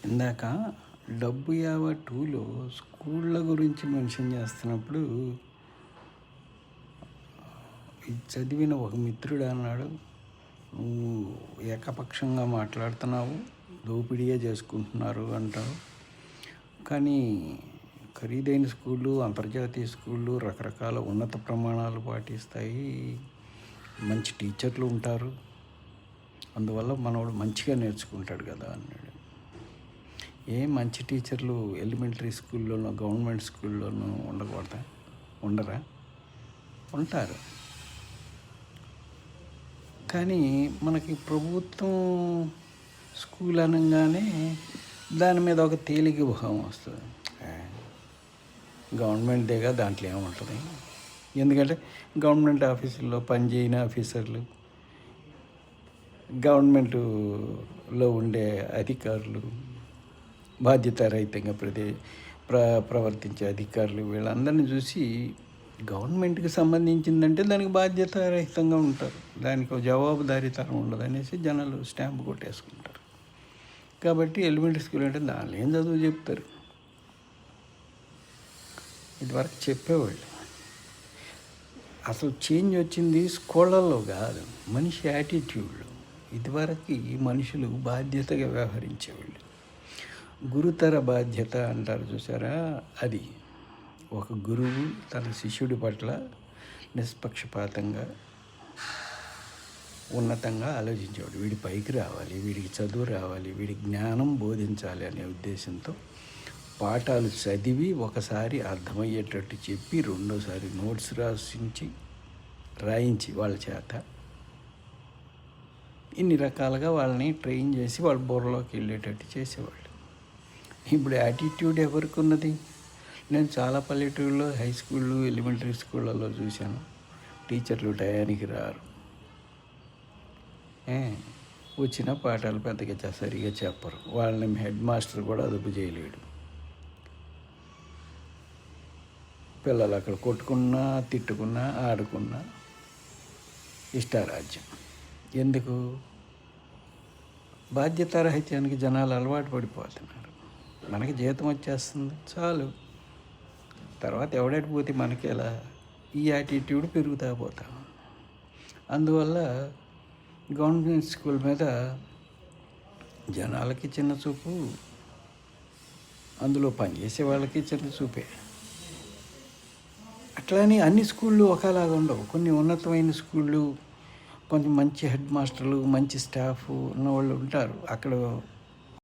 ఇందాక 'డబ్బు యావ 2లో స్కూళ్ళ గురించి మెన్షన్ చేస్తున్నప్పుడు ఇది చదివిన ఒక మిత్రుడు అన్నాడు, నువ్వు ఏకపక్షంగా మాట్లాడుతున్నావు, దోపిడీయే చేసుకుంటున్నారు అంటావు. కానీ ఖరీదైన స్కూళ్ళు, అంతర్జాతీయ స్కూళ్ళు రకరకాల ఉన్నత ప్రమాణాలు పాటిస్తాయి, మంచి టీచర్లు ఉంటారు, అందువల్ల మనవాడు మంచిగా నేర్చుకుంటాడు కదా అన్నాడు. మంచి టీచర్లు ఎలిమెంటరీ స్కూల్లోనూ గవర్నమెంట్ స్కూల్లోనూ ఉండకూడదా? ఉండరా? ఉంటారు. కానీ మనకి ప్రభుత్వం స్కూల్ అనగానే దాని మీద ఒక తేలిక భావం వస్తుంది. గవర్నమెంట్దేగా, దాంట్లో ఏముంటుంది? ఎందుకంటే గవర్నమెంట్ ఆఫీసుల్లో పనిచేయని ఆఫీసర్లు, గవర్నమెంట్లో ఉండే అధికారులు, బాధ్యతారహితంగా ప్రవర్తించే అధికారులు, వీళ్ళందరినీ చూసి గవర్నమెంట్కి సంబంధించిందంటే దానికి బాధ్యతారహితంగా ఉంటారు, దానికి జవాబుదారీతనం ఉండదు అనేసి జనాలు స్టాంప్ కొట్టేసుకుంటారు. కాబట్టి ఎలిమెంటరీ స్కూల్ అంటే దానిలో ఏం చదువు చెప్తారు. ఇదివరకు చెప్పేవాళ్ళు. అసలు చేంజ్ వచ్చింది స్కూళ్ళల్లో కాదు, మనిషి యాటిట్యూడ్లో. ఇదివరకు మనుషులు బాధ్యతగా వ్యవహరించేవాళ్ళు. గురుతర బాధ్యత అంటారు చూసారా, అది ఒక గురువు తన శిష్యుడి పట్ల నిష్పక్షపాతంగా, ఉన్నతంగా ఆలోచించేవాడు. వీడి పైకి రావాలి, వీడికి చదువు రావాలి, వీడికి జ్ఞానం బోధించాలి అనే ఉద్దేశంతో పాఠాలు చదివి ఒకసారి అర్థమయ్యేటట్టు చెప్పి రెండోసారి నోట్స్ రాయించి వాళ్ళ చేత ఇన్ని రకాలుగా వాళ్ళని ట్రైన్ చేసి వాళ్ళ బుర్రలోకి వెళ్ళేటట్టు చేసేవాళ్ళు. ఇప్పుడు యాటిట్యూడ్ ఎవరికి ఉన్నది? నేను చాలా పల్లెటూరులో హై స్కూళ్ళు, ఎలిమెంటరీ స్కూళ్ళల్లో చూశాను. టీచర్లు టయానికి రారు, వచ్చిన పాఠాలు పెద్దగా సరిగా చెప్పరు, వాళ్ళని హెడ్ మాస్టర్ కూడా అదుపు చేయలేడు. పిల్లలు అక్కడ కొట్టుకున్నా, తిట్టుకున్నా, ఆడుకున్నా ఇష్టారాజ్యం. ఎందుకు? బాధ్యతారహిత్యానికి జనాలు అలవాటు పడిపోతున్నారు. మనకి జీతం వచ్చేస్తుంది చాలు, తర్వాత ఎవడెటు పోతే మనకి ఎలా, ఈ యాటిట్యూడ్ పెరుగుతా పోతాం. అందువల్ల గవర్నమెంట్ స్కూల్ మీద జనాలకి చిన్న చూపు, అందులో పనిచేసే వాళ్ళకి చిన్న చూపే. అట్లానే అన్ని స్కూళ్ళు ఒకలాగా ఉండవు. కొన్ని ఉన్నతమైన స్కూళ్ళు, కొంచెం మంచి హెడ్ మాస్టర్లు, మంచి స్టాఫ్ ఉన్నవాళ్ళు ఉంటారు. అక్కడ